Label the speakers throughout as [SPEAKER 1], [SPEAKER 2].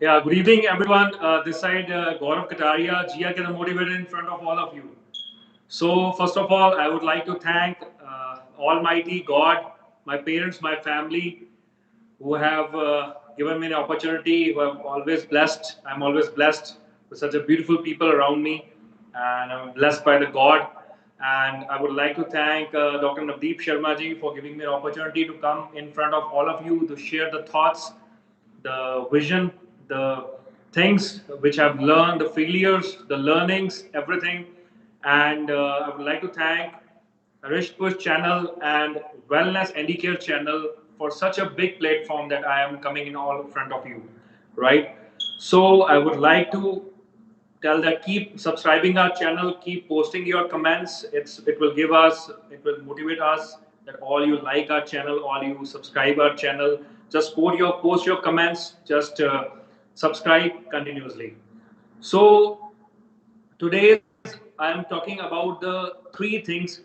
[SPEAKER 1] Yeah, good evening, everyone. This side, Gaurav Kataria, Jia Get Motivated in front of all of you. So, first of all, I would like to thank Almighty God, my parents, my family, who have given me an opportunity, who have always blessed. I'm always blessed with such a beautiful people around me, and I'm blessed by the God. And I would like to thank Dr. Navdeep Sharma ji for giving me an opportunity to come in front of all of you to share the thoughts, the vision, the things which I've learned, the failures, the learnings, everything. And I would like to thank Rich Push channel and Wellness Andy Care channel for such a big platform that I am coming in all in front of you, right? So I would like to tell that keep subscribing our channel, keep posting your comments. It will motivate us that all you like our channel, all you subscribe our channel. Just post your comments. Just subscribe continuously. So today's I am talking about the three things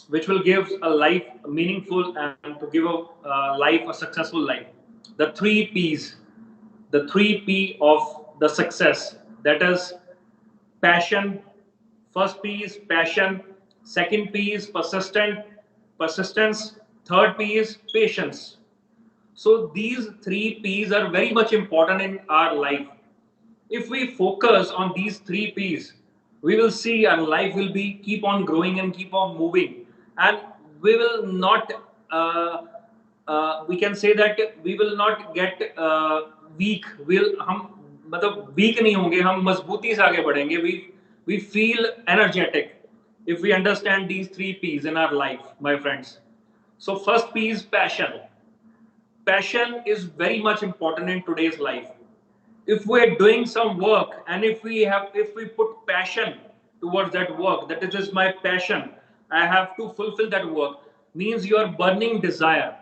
[SPEAKER 1] which will give a life meaningful and to give a life a successful life. The three P's, the three P of the success. That is passion. First P is passion. Second P is persistence. Third P is patience. So these three P's are very much important in our life. If we focus on these three P's, we will see our life will be keep on growing and keep on moving, and we will not. We can say that we will not get weak. Will हम मतलब weak नहीं होंगे, हम मजबूती से आगे बढ़ेंगे. We feel energetic if we understand these three P's in our life, my friends. So first P is passion. Passion is very much important in today's life. If we're doing some work and if we put passion towards that work, that is just my passion, I have to fulfill that work, means your burning desire,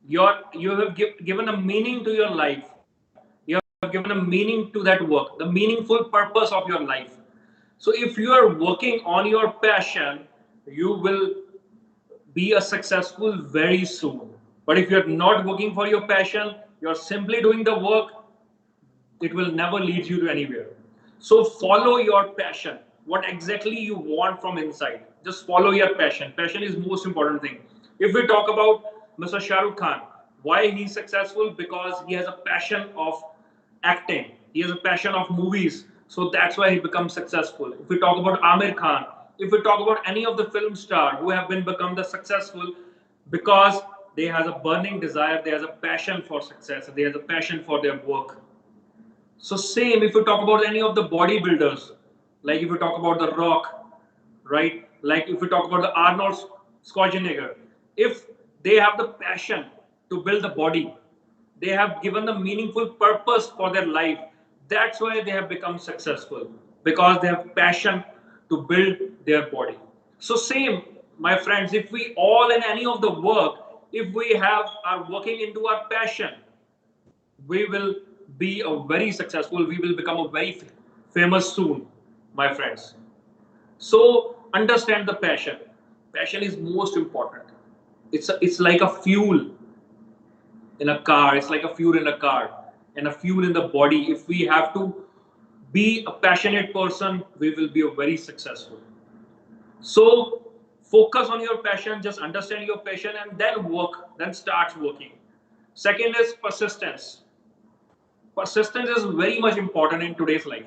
[SPEAKER 1] you have given a meaning to your life, you have given a meaning to that work, the meaningful purpose of your life. So if you are working on your passion, you will be a successful very soon. But if you're not working for your passion, you're simply doing the work, it will never lead you to anywhere. So follow your passion. What exactly you want from inside. Just follow your passion. Passion is most important thing. If we talk about Mr. Shah Rukh Khan, why he's successful? Because he has a passion of acting. He has a passion of movies. So that's why he becomes successful. If we talk about Amir Khan, if we talk about any of the film star who have been become the successful, because they has a burning desire, they has a passion for success, they has a passion for their work. So same if you talk about any of the bodybuilders, like if you talk about the Rock, right? Like if you talk about the Arnold Schwarzenegger, if they have the passion to build the body, they have given the meaningful purpose for their life. That's why they have become successful, because they have passion to build their body. So same, my friends, if we all in any of the work, if we have are working into our passion, we will be a very successful, we will become a very famous soon, my friends. So understand the passion. Passion is most important. It's like a fuel in a car, it's like a fuel in a car and a fuel in the body. If we have to be a passionate person, we will be a very successful. So focus on your passion, just understand your passion and then work, then start working. Second is persistence. Persistence is very much important in today's life.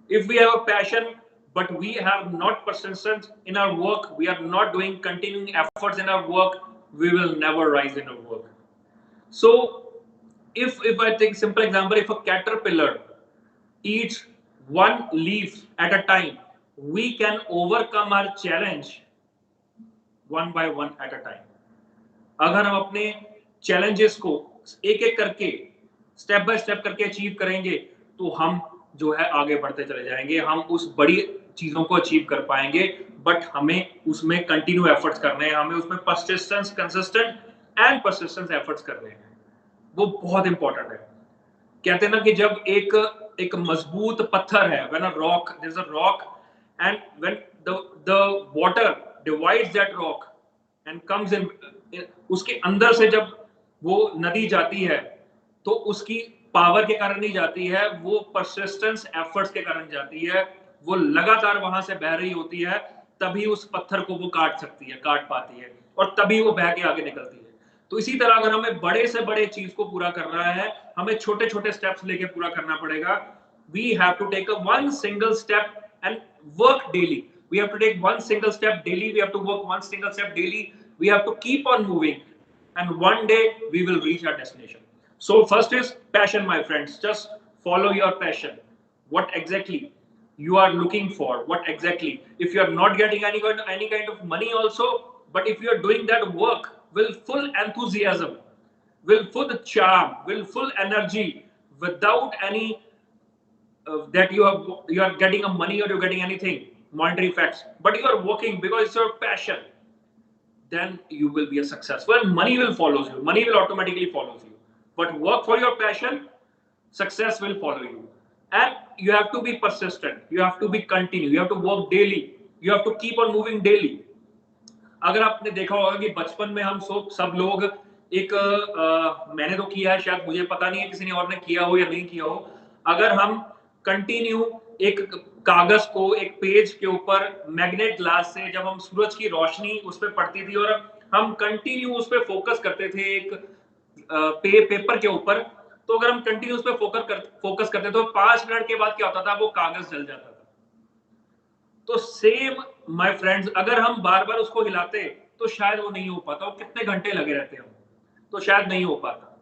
[SPEAKER 1] If we have a passion but we have not persistence in our work, we are not doing continuing efforts in our work, we will never rise in our work. So if I take simple example, if a caterpillar eats one leaf at a time, we can overcome our challenge one by one at a time. अगर हम अपने challenges को एक एक करके step by step करके achieve करेंगे, तो हम जो है आगे बढ़ते चले जाएंगे, हम उस बड़ी चीजों को अचीव कर पाएंगे. बट हमें उसमें कंटिन्यू एफर्ट्स करने हैं, हमें उसमें persistence, consistent and persistence efforts करने हैं. वो बहुत इंपॉर्टेंट है. कहते हैं ना कि जब एक एक मजबूत पत्थर है, when a rock, there is a rock, and when the water divides that rock and comes in, उसके अंदर से जब वो नदी जाती है, तो उसकी पावर के कारण नहीं जाती है, वो परसिस्टेंस एफर्ट्स के कारण जाती है। वो लगातार वहां से बह रही होती है, तभी उस पत्थर को वो काट सकती है, काट पाती है, और तभी वो बह के आगे निकलती है। तो इसी तरह अगर हमें बड़े से बड़े चीज को पूरा करना है, हमें छोटे छोटे स्टेप्स लेके पूरा करना पड़ेगा। We have to take a one single step and work daily. We have to take one single step daily. We have to work one single step daily. We have to keep on moving, and one day we will reach our destination. So first is passion, my friends. Just follow your passion. What exactly you are looking for? What exactly? If you are not getting any kind of money also, but if you are doing that work with full enthusiasm, with full charm, with full energy, without any that you are getting a money or you're getting anything monetary facts, but you are working because it's your passion, then you will be a successful, and money will follow you. Money will automatically follow you. But work for your passion, success will follow you. And you have to be persistent. You have to be continue. You have to work daily. You have to keep on moving daily. अगर आपने देखा होगा कि बचपन में हम सब लोग एक मैंने तो किया है, शायद मुझे पता नहीं है किसी ने और ने किया हो या नहीं किया हो। अगर हम कंटिन्यू एक कागज को एक पेज के ऊपर मैग्नेट ग्लास से जब हम सूरज की रोशनी उस पर पड़ती थी और हम कंटिन्यू उस पर फोकस करते थे एक पेपर के ऊपर, तो अगर हम कंटिन्यू उस पर फोकस करते तो 5 मिनट के बाद क्या होता था, वो कागज जल जाता था। तो सेम माय फ्रेंड्स, अगर हम बार बार उसको हिलाते तो शायद वो नहीं हो पाता। वो कितने घंटे लगे रहते हैं, तो शायद नहीं हो पाता।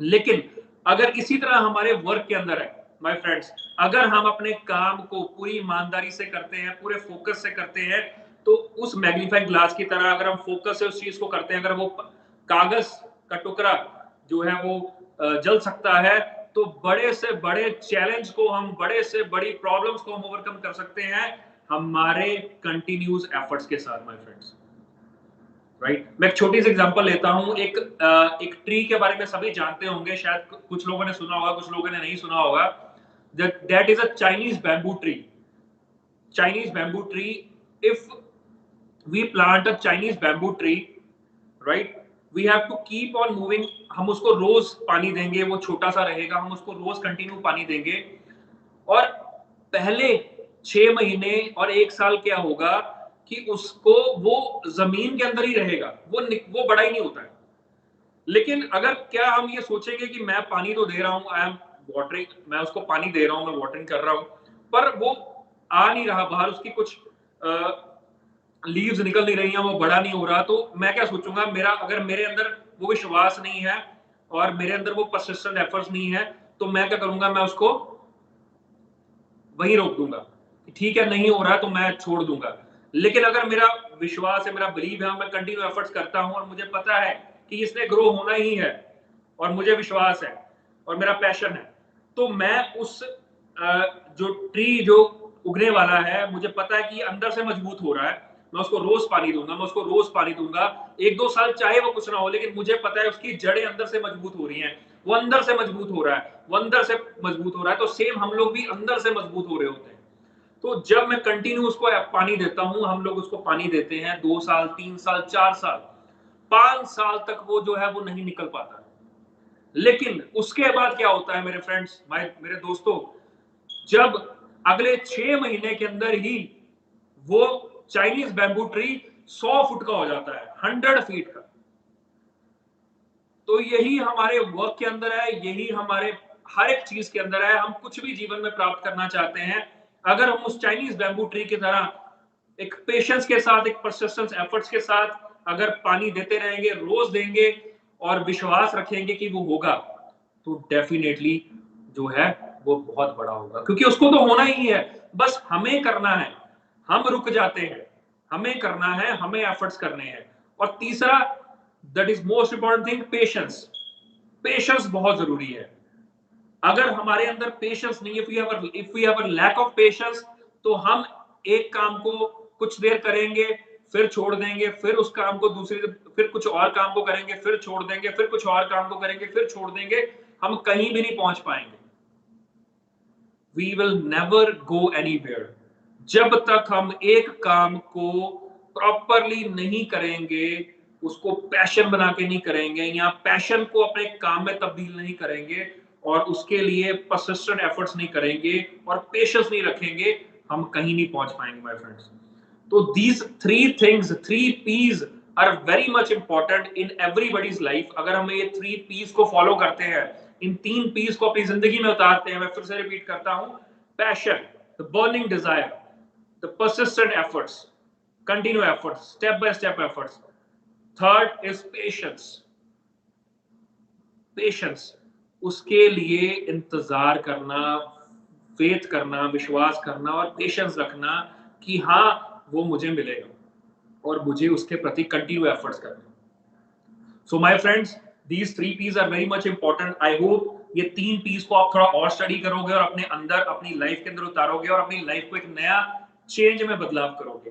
[SPEAKER 1] लेकिन अगर इसी तरह हमारे वर्क के अंदर है माय फ्रेंड्स, अगर हम अपने काम को पूरी ईमानदारी से करते हैं, पूरे फोकस से करते हैं, तो उस मैग्नीफाइंग ग्लास की तरह अगर हम फोकस से उस चीज को करते हैं, अगर वो कागज का टुकड़ा जो है वो जल सकता है, तो बड़े से बड़े चैलेंज को हम, बड़े से बड़ी प्रॉब्लम्स को हम ओवरकम कर सकते हैं हमारे कंटिन्यूस एफर्ट्स के साथ माय फ्रेंड्स। राइट, मैं एक छोटी सी एग्जांपल लेता हूं। एक ट्री के बारे में सभी जानते होंगे, शायद कुछ लोगों ने सुना होगा, कुछ लोगों ने नहीं सुना होगा। That is a Chinese bamboo tree. Chinese bamboo tree, if we plant a Chinese bamboo tree, right, we have to keep on moving. हम उसको रोज पानी देंगे, वो छोटा सा रहेगा, हम उसको रोज कंटिन्यू पानी देंगे, और पहले 6 महीने और 1 साल क्या होगा कि उसको वो जमीन के अंदर ही रहेगा, वो बड़ा ही नहीं होता है। लेकिन अगर क्या हम ये सोचेंगे कि मैं पानी तो दे रहा हूं, आई एम वाटरिंग, मैं उसको पानी दे रहा हूं, मैं वाटरिंग कर रहा हूं, पर वो आ नहीं रहा बाहर, उसकी कुछ लीव्स निकल नहीं रही हैं, वो बड़ा नहीं हो रहा, तो मैं क्या सोचूंगा, अगर मेरे अंदर वो विश्वास नहीं है और मेरे अंदर वो परसिस्टेंट एफर्ट्स नहीं है, तो मैं क्या करूंगा, मैं उसको वही रोक दूंगा। ठीक है, नहीं हो रहा तो मैं छोड़ दूंगा। लेकिन अगर मेरा विश्वास है, मेरा बिलीव है, मैं कंटिन्यू एफर्ट्स करता हूं और मुझे पता है कि इसने ग्रो होना ही है, और मुझे विश्वास है और मेरा पैशन है, तो मैं उस जो ट्री जो उगने वाला है, मुझे पता है कि अंदर से मजबूत हो रहा है, मैं उसको रोज पानी दूंगा, मैं उसको रोज पानी दूंगा। 1-2 साल चाहे वो कुछ ना हो, लेकिन मुझे पता है उसकी जड़ें अंदर से मजबूत हो रही हैं, वो अंदर से मजबूत हो रहा है, वो अंदर से मजबूत हो रहा है। तो सेम हम लोग भी अंदर से मजबूत हो रहे होते हैं। तो जब मैं कंटिन्यू उसको पानी देता हूं, हम लोग उसको पानी देते हैं 2 साल, 3 साल, 4 साल, 5 साल तक वो जो है वो नहीं निकल पाता। लेकिन उसके बाद क्या होता है मेरे फ्रेंड्स, मेरे दोस्तों, जब अगले 6 महीने के अंदर ही वो चाइनीज बैम्बू ट्री 100 फुट का हो जाता है, 100 फीट का। तो यही हमारे वर्क के अंदर है, यही हमारे हर एक चीज के अंदर है। हम कुछ भी जीवन में प्राप्त करना चाहते हैं, अगर हम उस चाइनीज बैम्बू ट्री की तरह एक पेशेंस के साथ, एक परसिस्टेंस एफर्ट्स के साथ अगर पानी देते रहेंगे, रोज देंगे, और विश्वास रखेंगे कि वो होगा, तो डेफिनेटली जो है वो बहुत बड़ा होगा, क्योंकि उसको तो होना ही है, बस हमें करना है। हम रुक जाते हैं, हमें करना है, हमें एफर्ट्स करने हैं। और तीसरा, that is most important thing, patience. Patience बहुत जरूरी है। अगर हमारे अंदर पेशेंस नहीं है, if we have a lack of patience, तो हम एक काम को कुछ देर करेंगे, फिर छोड़ देंगे, फिर उस काम को फिर कुछ और काम को करेंगे, फिर छोड़ देंगे, फिर कुछ और काम को करेंगे, फिर छोड़ देंगे, हम कहीं भी नहीं पहुंच पाएंगे। We will never go anywhere जब तक हम एक काम को प्रॉपरली नहीं करेंगे, उसको पैशन बना के नहीं करेंगे, या पैशन को अपने काम में तब्दील नहीं करेंगे, और उसके लिए परसिस्टेंट एफर्ट्स नहीं करेंगे और पेशेंस नहीं रखेंगे, हम कहीं नहीं पहुंच पाएंगे माय फ्रेंड्स। तो these three things, three P's are very much important in everybody's life। अगर हम ये 3 P's को फॉलो करते हैं, इन 3 P's को अपनी जिंदगी में उतारते हैं, मैं फिर से रिपीट करता हूं, passion, the burning desire, the persistent efforts, continue efforts, step by step efforts। Third is patience, patience, उसके लिए इंतजार करना, फेथ करना, विश्वास करना और पेशेंस रखना कि हाँ वो मुझे मिलेगा और मुझे उसके प्रति कंटिन्यू एफर्ट्स करने। So my friends, these 3 P's are very much important. I hope ये 3 P's को आप थोड़ा और स्टडी करोगे और अपने अंदर, अपनी लाइफ के अंदर उतारोगे और अपनी लाइफ को एक नया चेंज में बदलाव करोगे।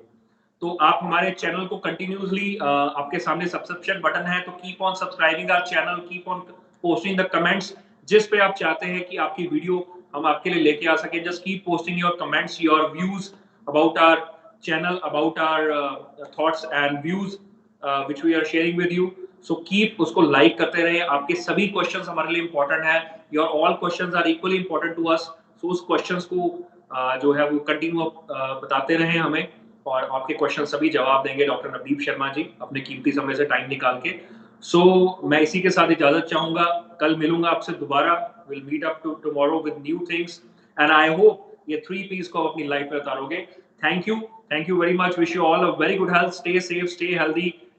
[SPEAKER 1] तो आप हमारे चैनल को कंटिन्यूसली, आपके सामने सब्सक्रिप्शन बटन है, तो keep on subscribing our channel, keep on posting the comments जिस पे आप चाहते हैं कि आपकी वीडियो हम आपके लिए लेके आ सके। Just keep posting your comments, your views about our channel, about our thoughts and views which we are sharing with you. So keep उसको लाइक करते रहे। आपके सभी क्वेश्चंस हमारे लिए इंपॉर्टेंट है, your all questions are equally important to us. So उस questions को जो है वो कंटिन्यू बताते रहे हमें, और आपके क्वेश्चन सभी जवाब देंगे डॉक्टर नवदीप शर्मा जी अपने कीमती समय से टाइम निकाल के। सो मैं इसी के साथ इजाजत चाहूंगा, कल मिलूंगा आपसे दोबारा। Will meet up tomorrow with new things and I hope ये 3 P's को अपनी लाइफ में उतारोगे। Thank you very much. Wish you all a very good health, stay safe, stay healthy